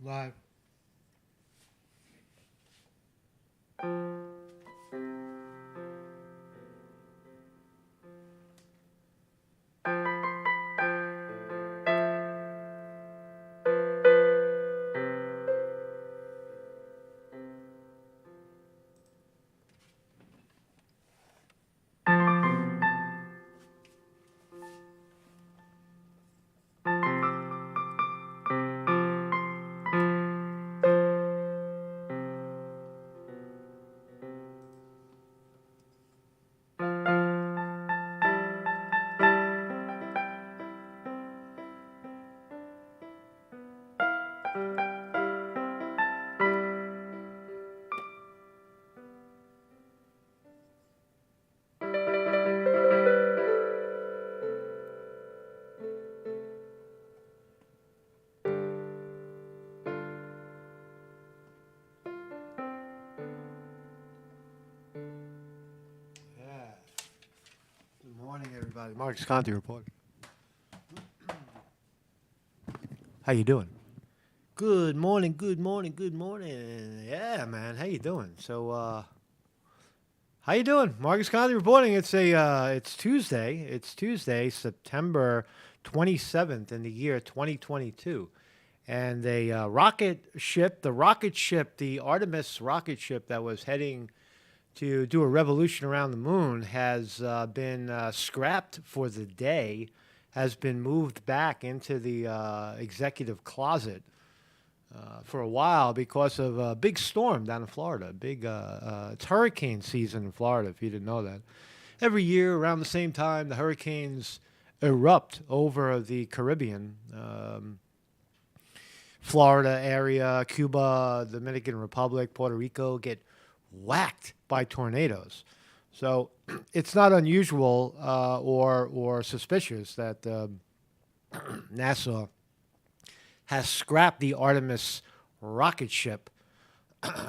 Live. Yeah. Good morning, everybody. Marcus Conti report. How you doing? Good morning. Good morning. Good morning. Yeah, man. How you doing? How you doing? Marcus Conti reporting. It's Tuesday. It's Tuesday, September 27th in the year 2022. And the Artemis rocket ship that was heading to do a revolution around the moon has been scrapped for the day, has been moved back into the executive closet for a while because of a big storm down in Florida. It's hurricane season in Florida, if you didn't know that. Every year around the same time, the hurricanes erupt over the Caribbean. Florida area, Cuba, Dominican Republic, Puerto Rico get whacked by tornadoes. So it's not unusual or suspicious that NASA has scrapped the Artemis rocket ship,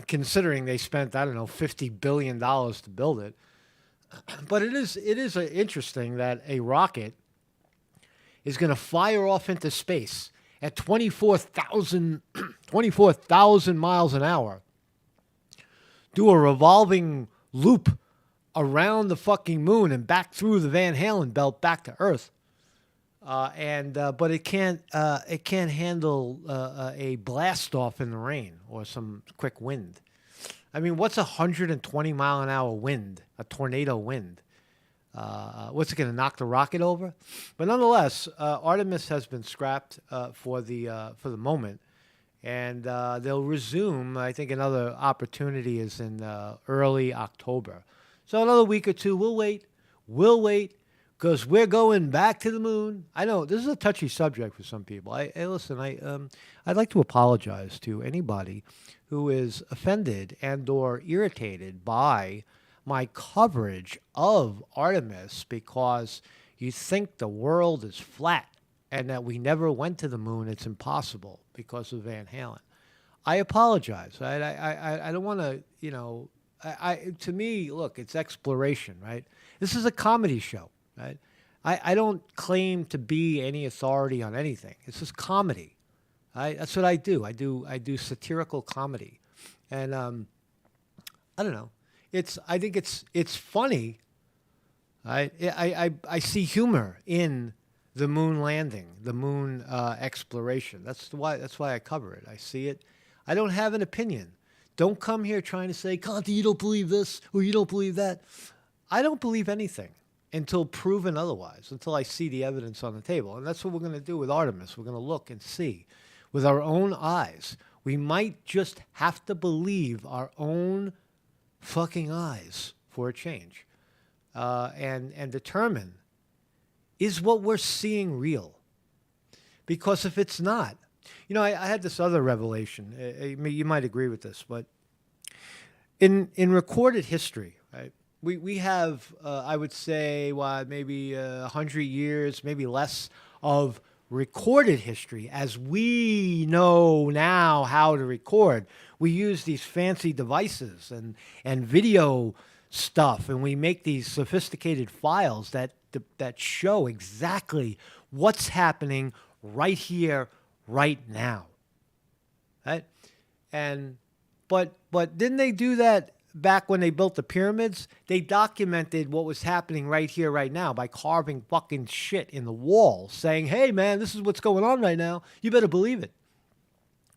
considering they spent, I don't know, $50 billion to build it. But it is interesting that a rocket is going to fire off into space at 24,000 miles an hour, do a revolving loop around the fucking moon and back through the Van Halen belt back to Earth. But it can't handle a blast off in the rain or some quick wind. I mean, what's a 120-mile-an-hour wind, a tornado wind? What's it going to knock the rocket over? But nonetheless, Artemis has been scrapped for the moment, and they'll resume. I think another opportunity is in early October. So another week or two. We'll wait. We'll wait because we're going back to the moon. I know this is a touchy subject for some people. Listen. I'd like to apologize to anybody who is offended and/or irritated by my coverage of Artemis because you think the world is flat and that we never went to the moon. It's impossible because of Van Halen. I apologize. I don't want to, to me, look, it's exploration, right? This is a comedy show, right? I don't claim to be any authority on anything. It's just comedy. That's what I do. I do satirical comedy, and I don't know. I think it's funny. I see humor in the moon landing, the moon exploration. That's why I cover it. I see it. I don't have an opinion. Don't come here trying to say, Conti, you don't believe this or you don't believe that. I don't believe anything until proven otherwise, until I see the evidence on the table. And that's what we're going to do with Artemis. We're going to look and see with our own eyes. We might just have to believe our own fucking eyes for a change, and determine, is what we're seeing real? Because if it's not, I had this other revelation. You might agree with this, but in recorded history, right? We have, I would say, maybe 100 years, maybe less, of recorded history as we know now how to record. We use these fancy devices and video stuff, and we make these sophisticated files that show exactly what's happening right here, right now. right? And but didn't they do that back when they built the pyramids? They documented what was happening right here, right now by carving fucking shit in the wall, saying, "Hey, man, this is what's going on right now. You better believe it."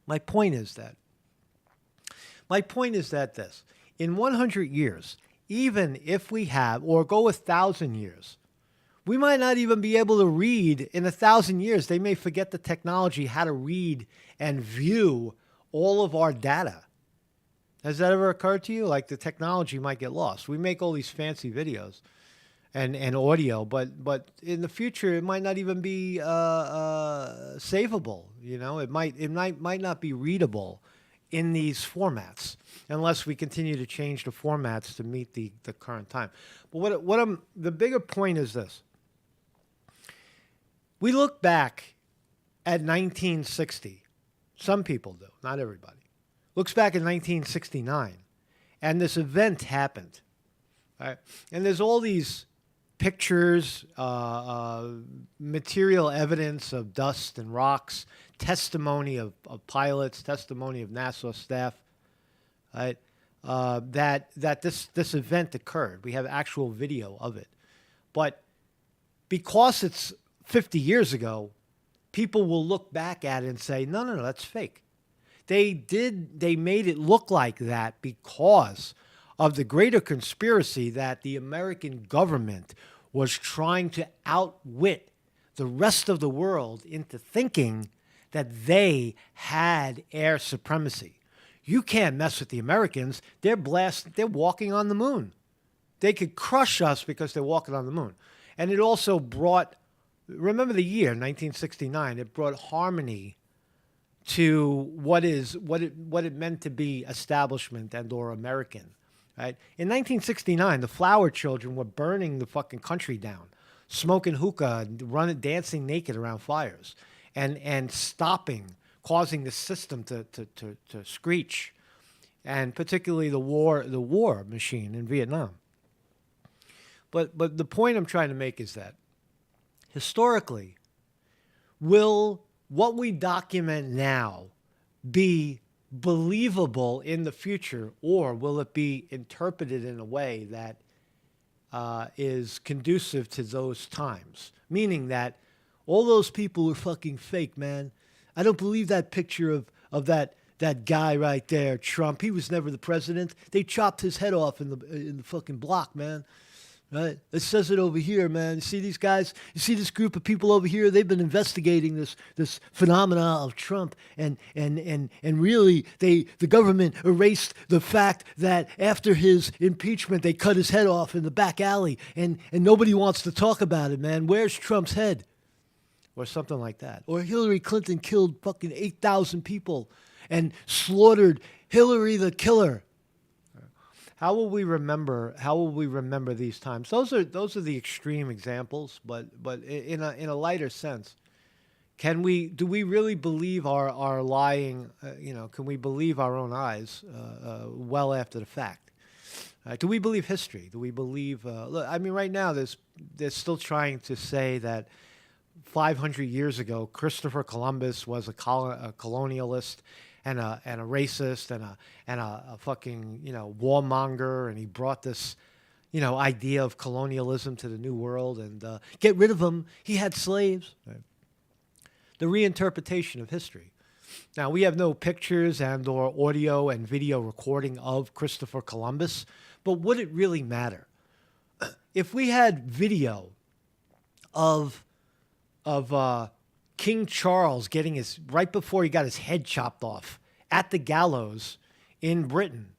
My point is that. My point is that this in 100 years, even if we have, or go 1,000 years, we might not even be able to read in 1,000 years. They may forget the technology, how to read and view all of our data. Has that ever occurred to you? Like the technology might get lost. We make all these fancy videos and audio, but in the future it might not even be savable. You know, it might not be readable in these formats unless we continue to change the formats to meet the current time. But the bigger point is this. We look back at 1960. Some people do, not everybody. Looks back at 1969, and this event happened. Right? And there's all these pictures, material evidence of dust and rocks, testimony of pilots, testimony of NASA staff, right? That this event occurred. We have actual video of it. But because it's 50 years ago, people will look back at it and say, no, that's fake. They made it look like that because of the greater conspiracy that the American government was trying to outwit the rest of the world into thinking that they had air supremacy. You can't mess with the Americans. They're walking on the moon. They could crush us because they're walking on the moon. And it also brought, remember the year, 1969, it brought harmony to what it meant to be establishment and or American. Right? In 1969, the Flower Children were burning the fucking country down, smoking hookah, dancing naked around fires, and stopping, causing the system to screech, and particularly the war machine in Vietnam. But the point I'm trying to make is that historically, will what we document now be believable in the future, or will it be interpreted in a way that is conducive to those times? Meaning that all those people are fucking fake, man. I don't believe that picture of that guy right there, Trump. He was never the president. They chopped his head off in the fucking block, man. Right? It says it over here, man. You see these guys? You see this group of people over here? They've been investigating this phenomena of Trump, and really the government erased the fact that after his impeachment they cut his head off in the back alley, and nobody wants to talk about it, man. Where's Trump's head? Or something like that. Or Hillary Clinton killed fucking 8,000 people and slaughtered Hillary the killer. How will we remember these times? Those are the extreme examples, but in a lighter sense, do we really believe our lying? Can we believe our own eyes well after the fact? Do we believe history? Do we believe? Look, I mean, right now they're still trying to say that 500 years ago Christopher Columbus was a colonialist and a racist and a fucking warmonger, and he brought this idea of colonialism to the New World, and get rid of him. He had slaves. Right. The reinterpretation of history. Now we have no pictures and or audio and video recording of Christopher Columbus, but would it really matter if we had video of King Charles getting right before he got his head chopped off at the gallows in Britain?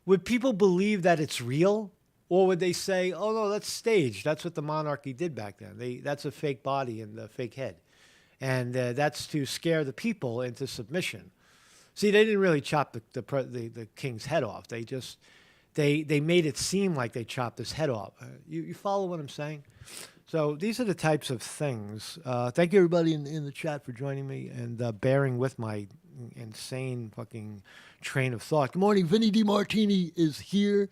Would people believe that it's real? Or would they say, oh, no, that's staged. That's what the monarchy did back then. That's a fake body and a fake head. And that's to scare the people into submission. See, they didn't really chop the king's head off. They made it seem like they chopped his head off. You follow what I'm saying? So these are the types of things. Thank you, everybody in the chat, for joining me and bearing with my insane fucking train of thought. Good morning. Vinny DiMartini is here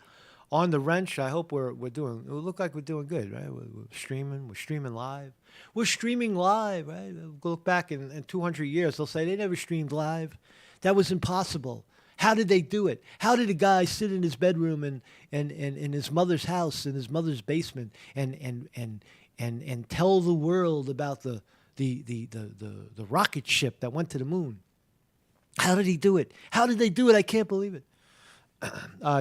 on the wrench. I hope we look like we're doing good, right? We're streaming live. We're streaming live, right? We'll look back in 200 years, they'll say they never streamed live. That was impossible. How did they do it? How did a guy sit in his bedroom and in his mother's house, in his mother's basement, and tell the world about the rocket ship that went to the moon? How did he do it? How did they do it? I can't believe it.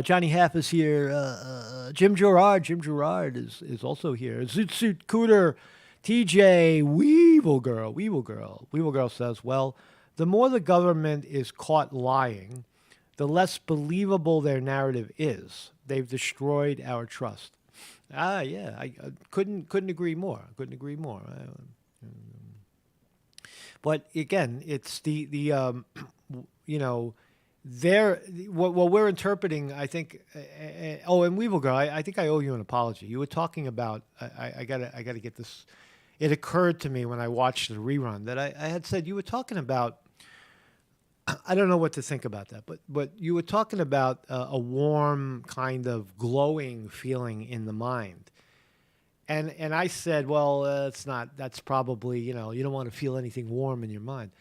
Johnny Half is here. Jim Gerard is also here. Zoot Suit Cooter, TJ, Weevil Girl says, well, the more the government is caught lying, the less believable their narrative is. They've destroyed our trust. Yeah, I couldn't agree more. But again, it's the you know, what we're interpreting, I think. And Weevil Girl, I think I owe you an apology. You were talking about. I gotta get this. It occurred to me when I watched the rerun that I had said you were talking about. I don't know what to think about that, but you were talking about a warm kind of glowing feeling in the mind, and I said, well, it's not. That's probably, you don't want to feel anything warm in your mind.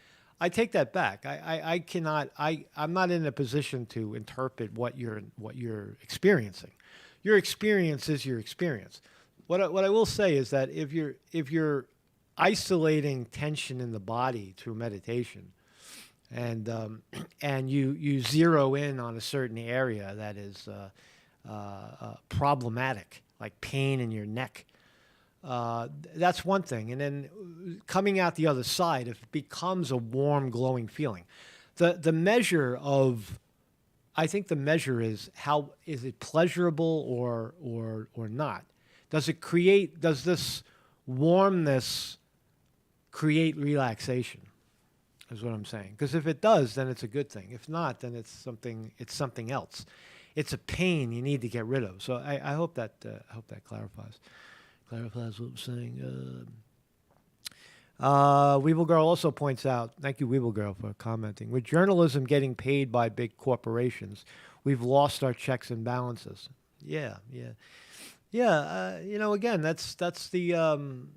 I take that back. I cannot. I'm not in a position to interpret what you're experiencing. Your experience is your experience. What I will say is that if you're isolating tension in the body through meditation, and you zero in on a certain area that is problematic, like pain in your neck, that's one thing. And then coming out the other side, if it becomes a warm, glowing feeling, the measure of, I think the measure is how is it pleasurable or not? Does this warmness create relaxation? Is what I'm saying. Because if it does, then it's a good thing. If not, then it's something else. It's a pain you need to get rid of. So I hope that clarifies what I'm saying. Weevil Girl also points out, thank you, Weevil Girl, for commenting. With journalism getting paid by big corporations, we've lost our checks and balances. Yeah. Again, that's the.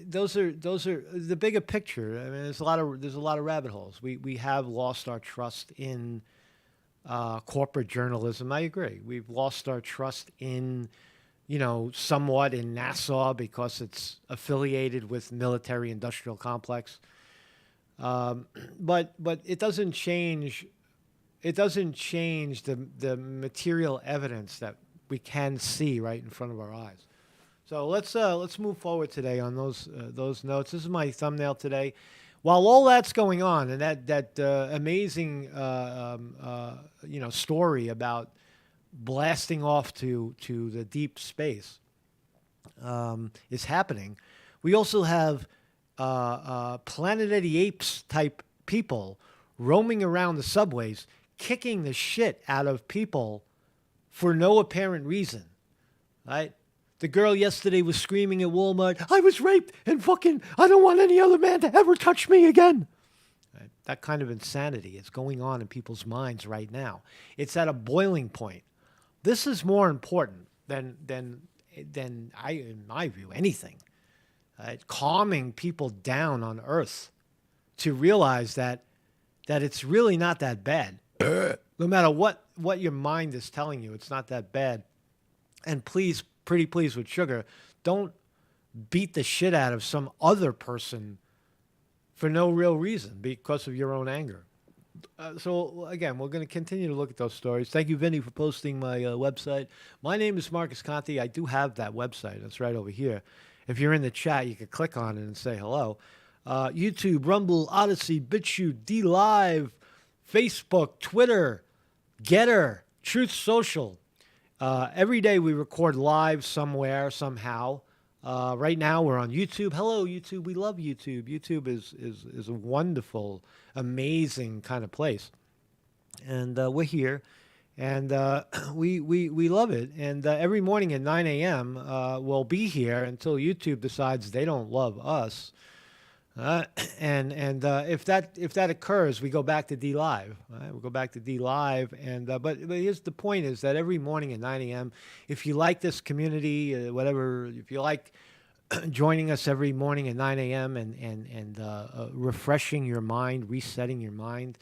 Those are the bigger picture. I mean, there's a lot of rabbit holes. We have lost our trust in corporate journalism. I agree. We've lost our trust in, somewhat in NASA because it's affiliated with military-industrial complex. But it doesn't change. It doesn't change the material evidence that we can see right in front of our eyes. So let's move forward today on those notes. This is my thumbnail today. While all that's going on, and that amazing story about blasting off to the deep space is happening, we also have Planet of the Apes type people roaming around the subways, kicking the shit out of people for no apparent reason, right? The girl yesterday was screaming at Walmart, I was raped and I don't want any other man to ever touch me again. Right? That kind of insanity is going on in people's minds right now. It's at a boiling point. This is more important than in my view, anything. Calming people down on Earth to realize that it's really not that bad. No matter what your mind is telling you, it's not that bad. And please, pretty please with sugar, don't beat the shit out of some other person for no real reason because of your own anger. So again, we're going to continue to look at those stories. Thank you, Vinny, for posting my website. My name is Marcus Conte. I do have that website. It's right over here. If you're in the chat, you can click on it and say hello. YouTube, Rumble, Odyssey, BitChute, DLive, Facebook, Twitter, Getter, Truth Social. Every day we record live somewhere, somehow. Right now we're on YouTube. Hello, YouTube. We love YouTube. YouTube is a wonderful, amazing kind of place. And we're here. And we love it. And every morning at 9 a.m., we'll be here until YouTube decides they don't love us. And if that occurs, we go back to DLive. Right? We'll go back to DLive. And but here's the point: is that every morning at 9 a.m., if you like this community, whatever, if you like joining us every morning at 9 a.m. and refreshing your mind, resetting your mind,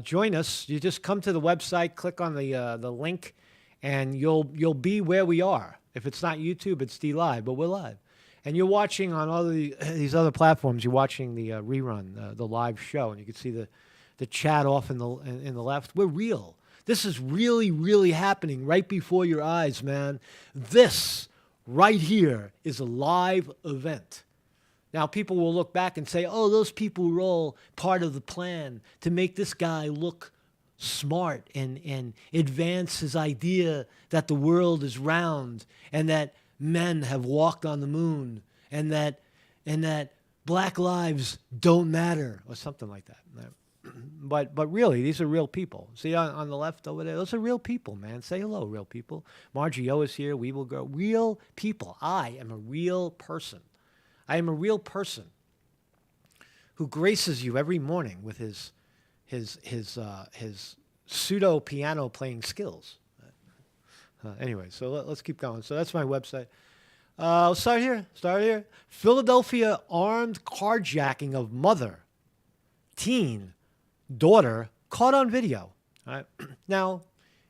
join us. You just come to the website, click on the link, and you'll be where we are. If it's not YouTube, it's D Live, but we're live. And you're watching on all these other platforms. You're watching the rerun, the live show, and you can see the chat off in the left. We're real. This is really, really happening right before your eyes, man. This right here is a live event. Now, people will look back and say, oh, those people were all part of the plan to make this guy look smart and advance his idea that the world is round and that men have walked on the moon and that black lives don't matter or something like that. But really, these are real people. See on the left over there? Those are real people, man. Say hello, real people. Margie O is here. We will go. Real people. I am a real person. I am a real person who graces you every morning with his pseudo piano playing skills. Anyway, so let's keep going. So that's my website. Let's start here. Philadelphia armed carjacking of mother, teen, daughter caught on video. All right. Now,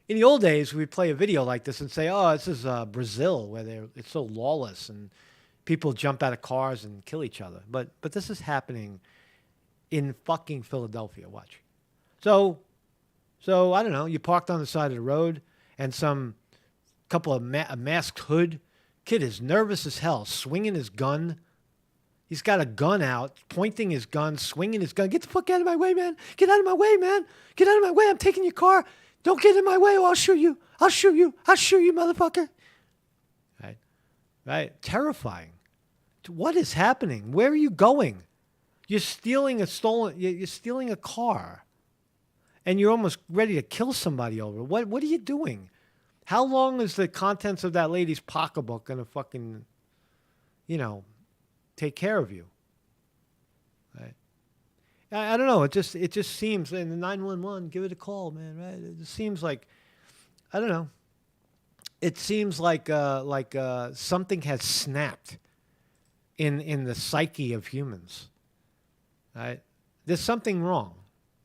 in the old days, we'd play a video like this and say, oh, this is Brazil, where it's so lawless and people jump out of cars and kill each other. But this is happening in fucking Philadelphia. Watch. So I don't know. You parked on the side of the road, and some couple of a masked hood kid is nervous as hell, swinging his gun. He's got a gun out, pointing his gun, swinging his gun. Get the fuck out of my way, man. Get out of my way, man. Get out of my way. I'm taking your car. Don't get in my way or I'll shoot you. I'll shoot you, motherfucker. Right? Terrifying. What is happening? Where are you going? You're stealing a car. And you're almost ready to kill somebody over it. What are you doing? How long is the contents of that lady's pocketbook going to fucking, take care of you? Right? I don't know. It just seems, and the 911, give it a call, man. Right? It just seems like, I don't know. It seems like something has snapped in the psyche of humans. Right? There's something wrong.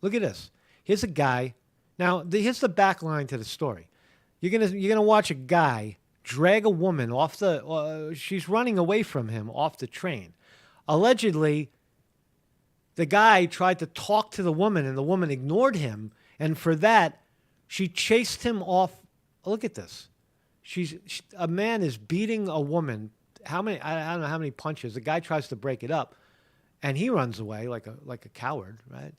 Look at this. Here's a guy. Now, here's the back line to the story. You're gonna watch a guy drag a woman off she's running away from him off the train. Allegedly, the guy tried to talk to the woman and the woman ignored him. And for that, she chased him off. Look at this. A man is beating a woman. How many? I don't know how many punches. The guy tries to break it up, and he runs away like a coward, right?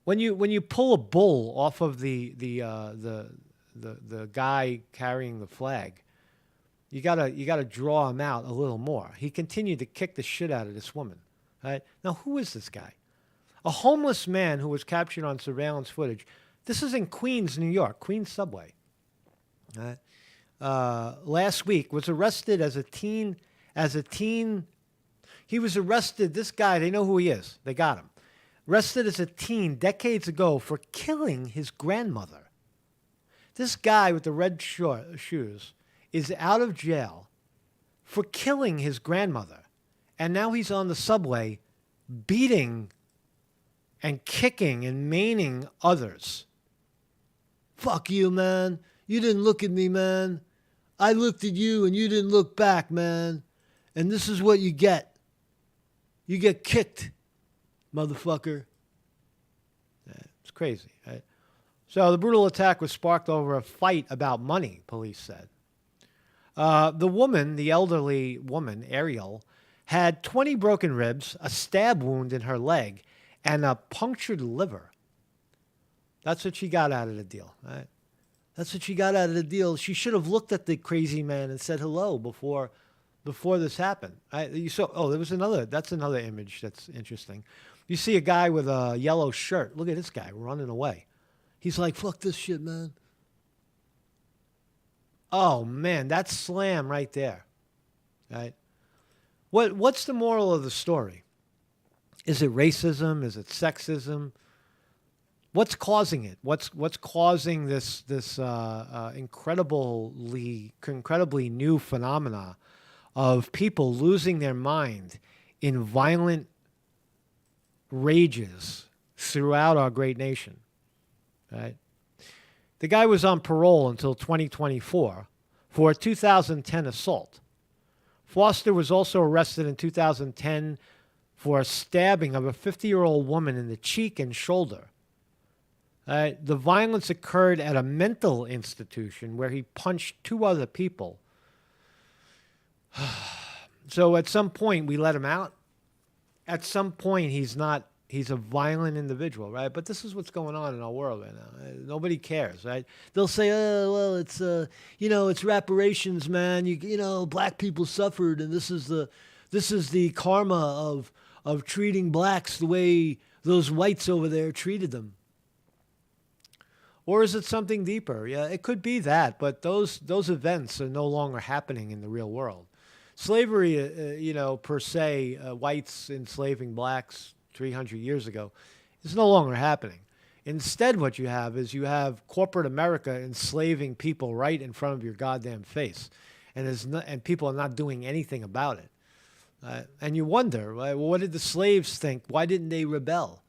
When you pull a bull off of the guy carrying the flag, you gotta draw him out a little more. He continued to kick the shit out of this woman. Right? Now, who is this guy? A homeless man who was captured on surveillance footage. This is in Queens, New York, Queens subway. Right? Last week was arrested as a teen. He was arrested. This guy, they know who he is. They got him. Arrested as a teen decades ago for killing his grandmother. This guy with the red shoes is out of jail for killing his grandmother. And now he's on the subway beating and kicking and maiming others. Fuck you, man. You didn't look at me, man. I looked at you and you didn't look back, man. And this is what you get. You get kicked, motherfucker. Yeah, it's crazy, right? So the brutal attack was sparked over a fight about money, police said. The elderly woman, Ariel, had 20 broken ribs, a stab wound in her leg, and a punctured liver. That's what she got out of the deal, right? That's what she got out of the deal. She should have looked at the crazy man and said hello before this happened. That's another image that's interesting. You see a guy with a yellow shirt. Look at this guy running away. He's like, fuck this shit, man. Oh, man, that's slam right there, right? What's the moral of the story? Is it racism? Is it sexism? What's causing it? What's causing this incredibly new phenomena of people losing their mind in violent rages throughout our great nation. Right? The guy was on parole until 2024 for a 2010 assault. Foster was also arrested in 2010 for a stabbing of a 50-year-old woman in the cheek and shoulder. The violence occurred at a mental institution where he punched 2 other people. So at some point we let him out. At some point he's a violent individual, right? But this is what's going on in our world right now. Nobody cares, right? They'll say, oh, well, it's, it's reparations, man. You know, black people suffered, and this is the karma of treating blacks the way those whites over there treated them. Or is it something deeper? Yeah, it could be that, but those events are no longer happening in the real world. Slavery, per se, whites enslaving blacks 300 years ago, is no longer happening. Instead, what you have is you have corporate America enslaving people right in front of your goddamn face, and people are not doing anything about it. And you wonder, right, well, what did the slaves think? Why didn't they rebel?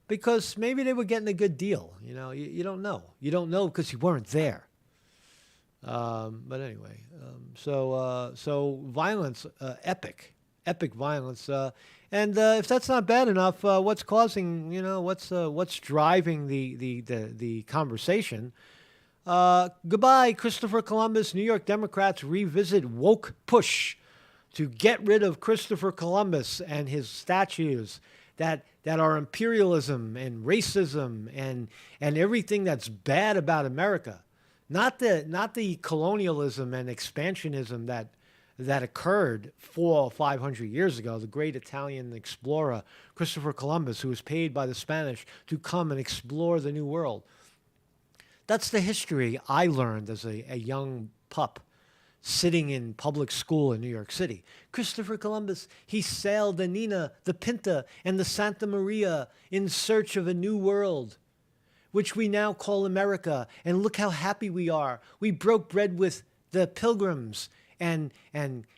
Because maybe they were getting a good deal. You know, you don't know. You don't know because you weren't there. But anyway, so violence, epic violence. And if that's not bad enough, what's causing, what's driving the conversation? Goodbye, Christopher Columbus. New York Democrats revisit woke push to get rid of Christopher Columbus and his statues that are imperialism and racism and everything that's bad about America. Not the colonialism and expansionism that occurred 400 or 500 years ago. The great Italian explorer Christopher Columbus, who was paid by the Spanish to come and explore the New World. That's the history I learned as a young pup, sitting in public school in New York City. Christopher Columbus, he sailed the Nina, the Pinta, and the Santa Maria in search of a new world, which we now call America. And look how happy we are. We broke bread with the Pilgrims and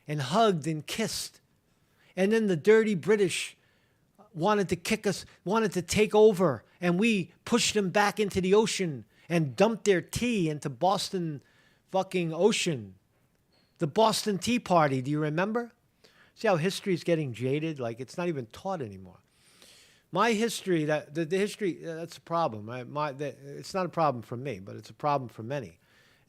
hugged and kissed. And then the dirty British wanted to kick us, wanted to take over, and we pushed them back into the ocean and dumped their tea into Boston fucking ocean. The Boston Tea Party, do you remember? See how history is getting jaded? Like, it's not even taught anymore. My history, the history, that's a problem. It's not a problem for me, but it's a problem for many,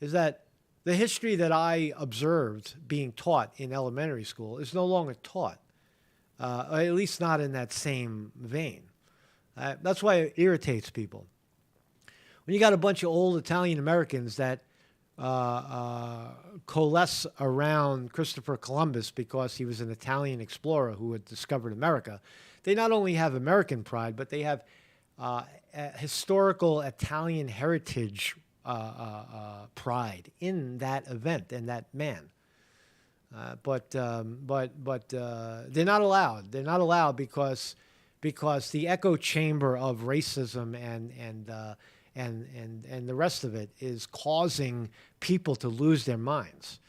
is that the history that I observed being taught in elementary school is no longer taught, or at least not in that same vein. That's why it irritates people. When you got a bunch of old Italian Americans that coalesce around Christopher Columbus because he was an Italian explorer who had discovered America, they not only have American pride, but they have historical Italian heritage pride in that event and that man. But they're not allowed. They're not allowed because the echo chamber of racism and the rest of it is causing people to lose their minds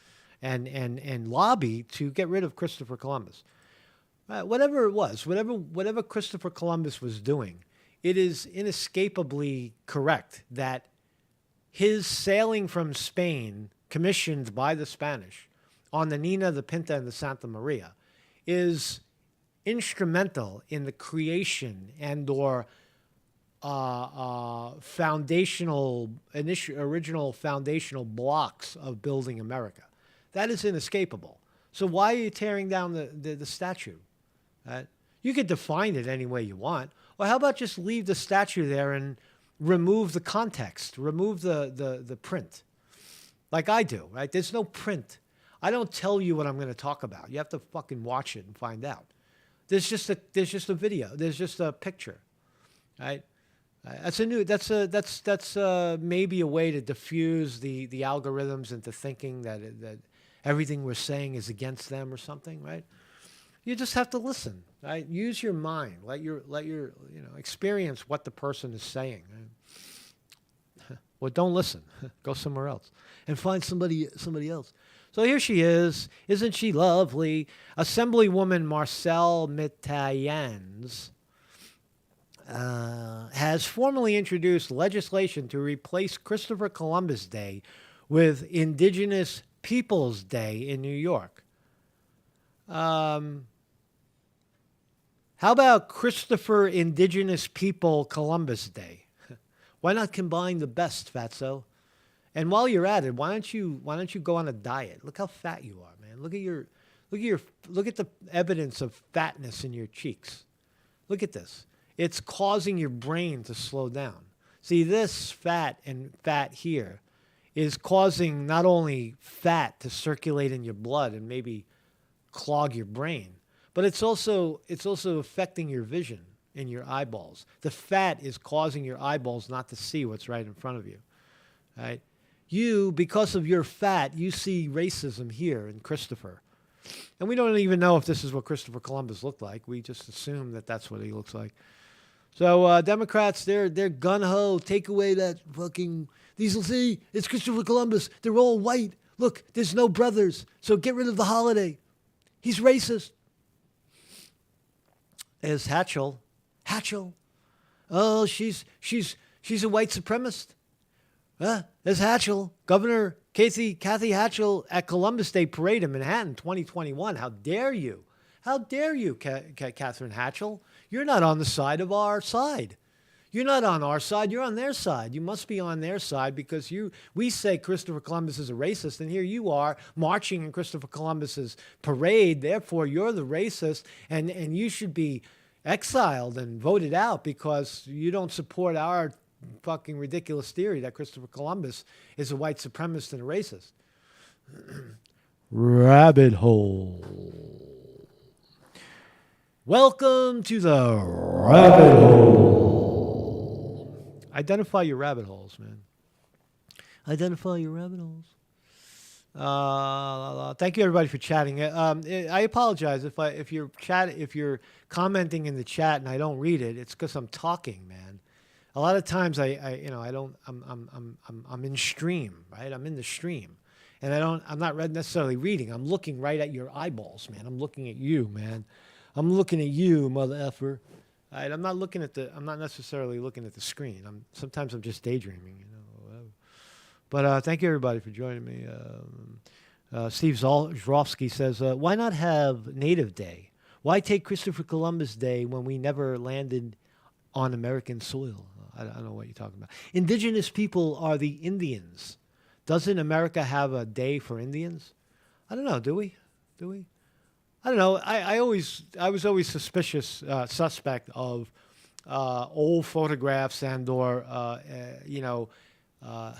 and lobby to get rid of Christopher Columbus. Whatever it was, whatever Christopher Columbus was doing, it is inescapably correct that his sailing from Spain, commissioned by the Spanish, on the Nina, the Pinta, and the Santa Maria, is instrumental in the creation and/or original foundational blocks of building America. That is inescapable. So why are you tearing down the statue? You could define it any way you want. Or how about just leave the statue there and remove the context, remove the print, like I do, right? There's no print. I don't tell you what I'm going to talk about. You have to fucking watch it and find out. There's just a video. There's just a picture, right? That's maybe a way to diffuse the algorithms into thinking that everything we're saying is against them or something, right? You just have to listen, right? Use your mind. Let your experience what the person is saying. Right? Well, don't listen. Go somewhere else and find somebody else. So here she is. Isn't she lovely? Assemblywoman Marcelle Metayen's has formally introduced legislation to replace Christopher Columbus Day with Indigenous Peoples Day in New York. How about Christopher Indigenous People Columbus Day? Why not combine the best, Fatso? And while you're at it, why don't you go on a diet? Look how fat you are, man. Look at the evidence of fatness in your cheeks. Look at this. It's causing your brain to slow down. See, this fat and fat here is causing not only fat to circulate in your blood and maybe clog your brain, but it's also affecting your vision in your eyeballs. The fat is causing your eyeballs not to see what's right in front of you. Right? You, because of your fat, you see racism here in Christopher. And we don't even know if this is what Christopher Columbus looked like. We just assume that that's what he looks like. So Democrats, they're gun-ho. Take away that fucking... These will see, it's Christopher Columbus. They're all white. Look, there's no brothers. So get rid of the holiday. He's racist. There's Hatchell. Hatchell. Oh, she's a white supremacist. There's Hatchell. Governor Kathy Hatchell at Columbus Day Parade in Manhattan 2021. How dare you? How dare you, Catherine Hatchell? You're not on the side of our side. You're not on our side. You're on their side. You must be on their side because we say Christopher Columbus is a racist, and here you are marching in Christopher Columbus's parade. Therefore, you're the racist, and you should be exiled and voted out because you don't support our fucking ridiculous theory that Christopher Columbus is a white supremacist and a racist. Rabbit hole. Welcome to the rabbit hole. Identify your rabbit holes, man. Identify your rabbit holes. Thank you everybody for chatting. I apologize if you're commenting in the chat and I don't read it. It's because I'm talking, man. A lot of times I'm in stream, right? I'm in the stream, and I'm not necessarily reading. I'm looking right at your eyeballs, man. I'm looking at you, man. I'm looking at you, mother effer. Right? I'm not necessarily looking at the screen. Sometimes I'm just daydreaming, whatever. But thank you everybody for joining me. Steve Zrofsky says, why not have Native Day? Why take Christopher Columbus Day when we never landed on American soil? I don't know what you're talking about. Indigenous people are the Indians. Doesn't America have a day for Indians? I don't know. Do we? I don't know. I was always suspect of old photographs and/or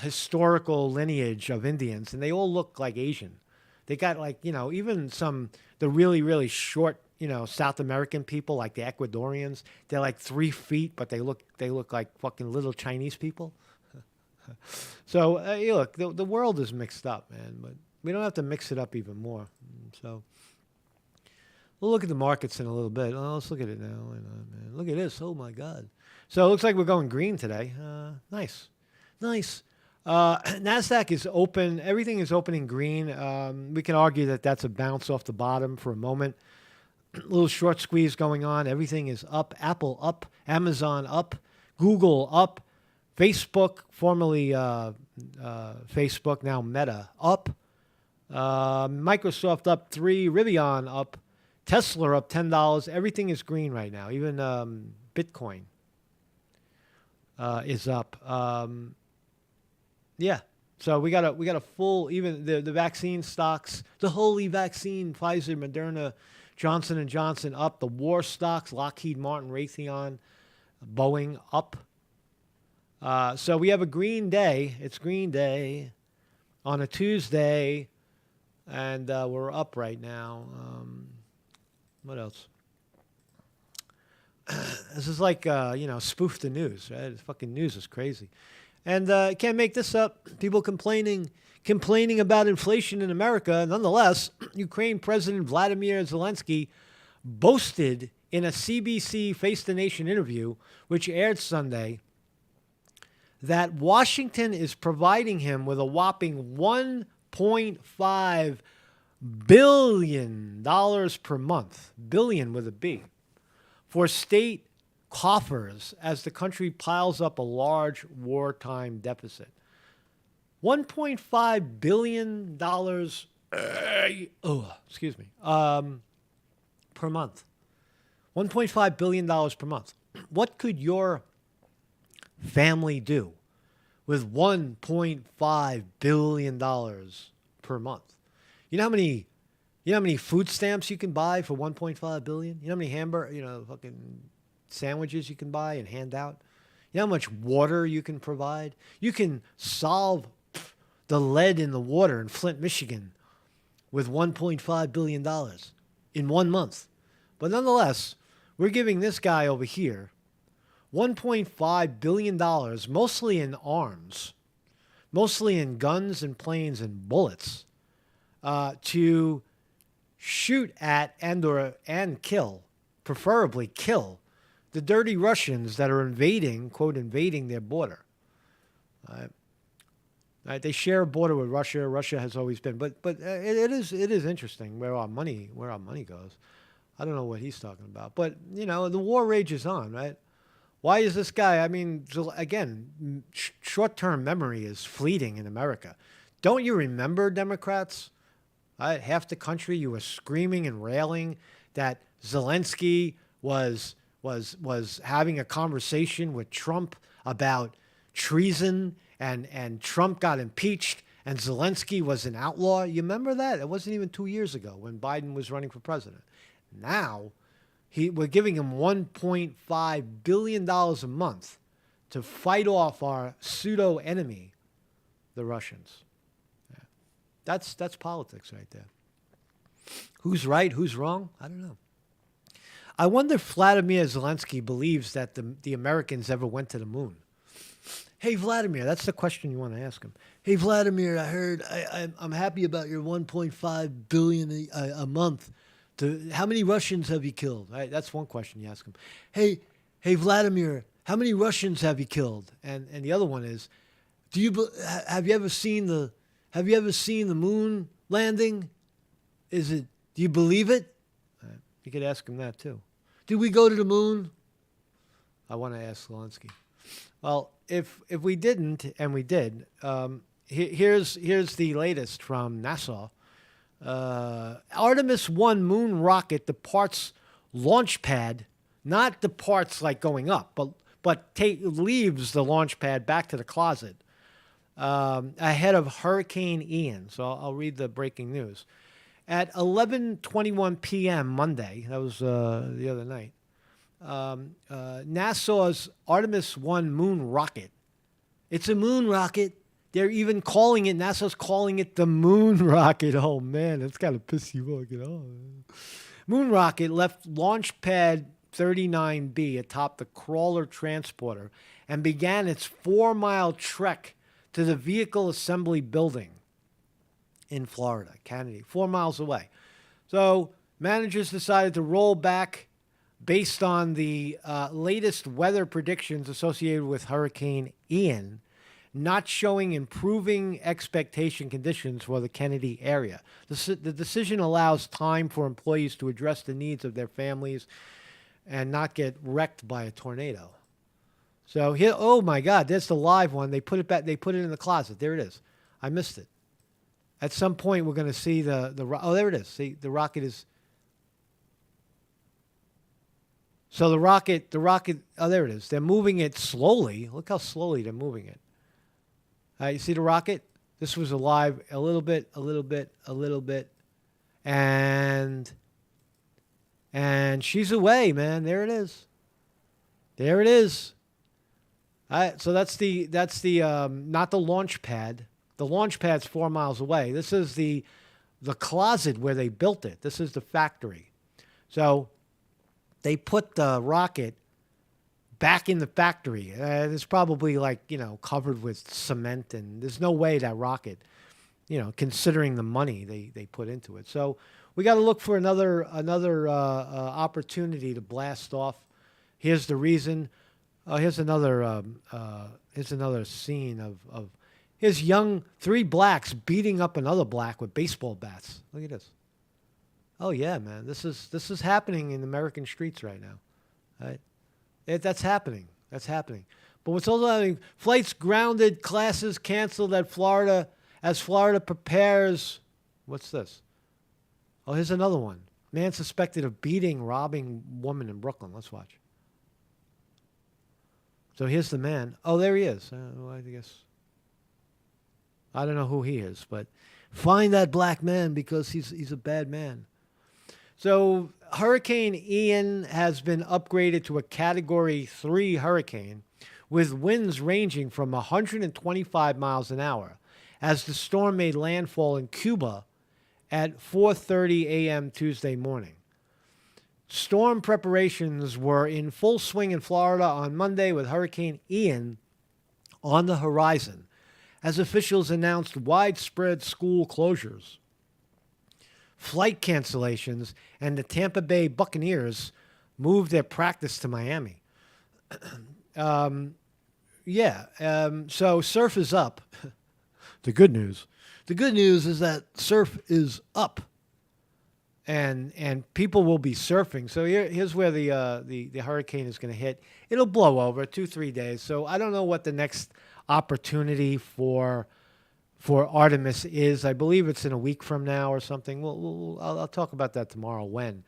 historical lineage of Indians, and they all look like Asian. They got even the really really short South American people like the Ecuadorians. They're like 3 feet, but they look like fucking little Chinese people. So look, the world is mixed up, man, but we don't have to mix it up even more. So. We'll look at the markets in a little bit. Oh, let's look at it now. Man. Look at this. Oh, my God. So it looks like we're going green today. Nice. NASDAQ is open. Everything is opening green. We can argue that that's a bounce off the bottom for a moment. A little short squeeze going on. Everything is up. Apple up. Amazon up. Google up. Facebook, formerly Facebook, now Meta, up. Microsoft up 3. Rivian up. Tesla up $10. Everything is green right now. Even Bitcoin is up. Yeah. So we got a full, even the vaccine stocks, the holy vaccine, Pfizer, Moderna, Johnson & Johnson up. The war stocks, Lockheed Martin, Raytheon, Boeing up. So we have a green day. It's green day on a Tuesday, and we're up right now. What else? This is like, spoof the news, right? The fucking news is crazy. And can't make this up. People complaining about inflation in America. Nonetheless, Ukraine President Vladimir Zelensky boasted in a CBC Face the Nation interview, which aired Sunday, that Washington is providing him with a whopping $1.5 billion per month, billion with a B, for state coffers as the country piles up a large wartime deficit. $1.5 billion, per month. $1.5 billion per month. What could your family do with $1.5 billion per month? You know how many food stamps you can buy for $1.5 billion? You know how many fucking sandwiches you can buy and hand out? You know how much water you can provide? You can solve the lead in the water in Flint, Michigan with $1.5 billion in 1 month. But nonetheless, we're giving this guy over here $1.5 billion, mostly in arms, mostly in guns and planes and bullets, to shoot at and kill, preferably kill, the dirty Russians that are invading, quote, invading their border. Right? They share a border with Russia. Russia has always been, but it is interesting where our money goes. I don't know what he's talking about, but the war rages on, right? Why is this guy? I mean, again, short-term memory is fleeting in America. Don't you remember, Democrats? Half the country, you were screaming and railing that Zelensky was having a conversation with Trump about treason, and Trump got impeached, and Zelensky was an outlaw. You remember that? It wasn't even 2 years ago when Biden was running for president. Now, we're giving him $1.5 billion a month to fight off our pseudo-enemy, the Russians. Yeah. That's politics right there. Who's right? Who's wrong? I don't know. I wonder if Vladimir Zelensky believes that the Americans ever went to the moon. Hey, Vladimir, that's the question you want to ask him. Hey, Vladimir, I heard I'm happy about your $1.5 billion a month. How many Russians have you killed? Right, that's one question you ask him. Hey, Vladimir, how many Russians have you killed? And the other one is, have you ever seen the moon landing? Do you believe it? You could ask him that too. Did we go to the moon? I want to ask Zelensky. Well, if we didn't, and we did, here's the latest from NASA. Artemis 1 moon rocket departs launch pad, not departs like going up, but leaves the launch pad back to the closet ahead of Hurricane Ian. So I'll read the breaking news. At 11:21 p.m. Monday, that was the other night, NASA's Artemis 1 moon rocket. It's a moon rocket. They're even calling it, NASA's calling it the moon rocket. Oh, man, that's kind of piss you off. Moon rocket left launch pad 39B atop the crawler transporter and began its 4-mile trek to the vehicle assembly building in Florida, Kennedy, 4 miles away. So managers decided to roll back based on the latest weather predictions associated with Hurricane Ian, not showing improving expectation conditions for the Kennedy area. The decision allows time for employees to address the needs of their families and not get wrecked by a tornado. So here, oh my God, there's the live one. They put it back. They put it in the closet. There it is. I missed it. At some point, we're going to see oh, there it is. See, the rocket is. So the rocket, oh, there it is. They're moving it slowly. Look how slowly they're moving it. You see the rocket? This was alive a little bit, and she's away, man. There it is. There it is. So that's the not the launch pad. The launch pad's 4 miles away. This is the closet where they built it. This is the factory. So they put the rocket back in the factory. It's probably covered with cement, and there's no way that rocket, considering the money they put into it. So we got to look for another opportunity to blast off. Here's the reason. Here's another scene of here's three blacks beating up another black with baseball bats. Look at this. Oh yeah, man. This is happening in American streets right now. Right? That's happening. That's happening. But what's also happening? Flights grounded, classes canceled at Florida as Florida prepares. What's this? Oh, here's another one. Man suspected of beating, robbing woman in Brooklyn. Let's watch. So here's the man. Oh, there he is. Well, I guess. I don't know who he is, but find that black man because he's a bad man. So Hurricane Ian has been upgraded to a Category 3 hurricane with winds ranging from 125 miles an hour as the storm made landfall in Cuba at 4:30 a.m. Tuesday morning. Storm preparations were in full swing in Florida on Monday with Hurricane Ian on the horizon as officials announced widespread school closures, flight cancellations, and the Tampa Bay Buccaneers moved their practice to Miami. So surf is up. The good news. The good news is that surf is up. And people will be surfing. So here's where the hurricane is going to hit. It'll blow over 2-3 days. So I don't know what the next opportunity for Artemis is. I believe it's in a week from now or something. I'll talk about that tomorrow. When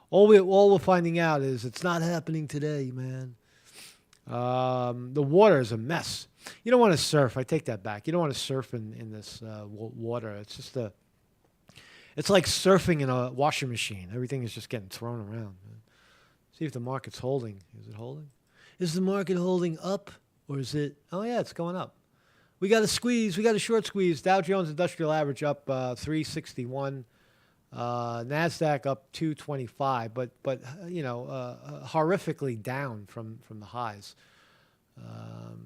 all we're finding out is it's not happening today, man. The water is a mess. You don't want to surf. I take that back. You don't want to surf in this water. It's just it's like surfing in a washing machine. Everything is just getting thrown around. See if the market's holding. Is it holding? Is the market holding up or is it? Oh yeah, it's going up. We got a squeeze. We got a short squeeze. Dow Jones Industrial Average up 361. Nasdaq up 225. But horrifically down from the highs.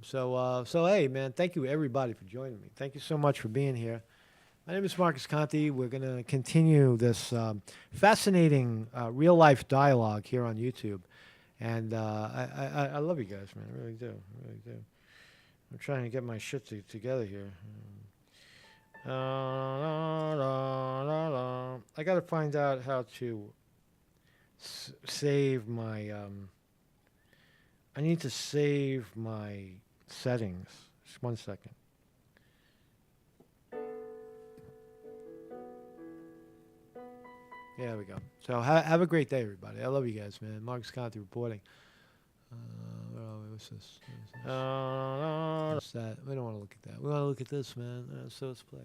So hey man, thank you everybody for joining me. Thank you so much for being here. My name is Marcus Conte. We're going to continue this fascinating real-life dialogue here on YouTube. And I love you guys, man. I really do. I really do. I'm trying to get my shit together here. I got to find out how to save my... I need to save my settings. Just 1 second. Yeah, there we go. So have a great day, everybody. I love you guys, man. Marcus Conte reporting. What's this? What's that? We don't want to look at that. We want to look at this, man. So let's play.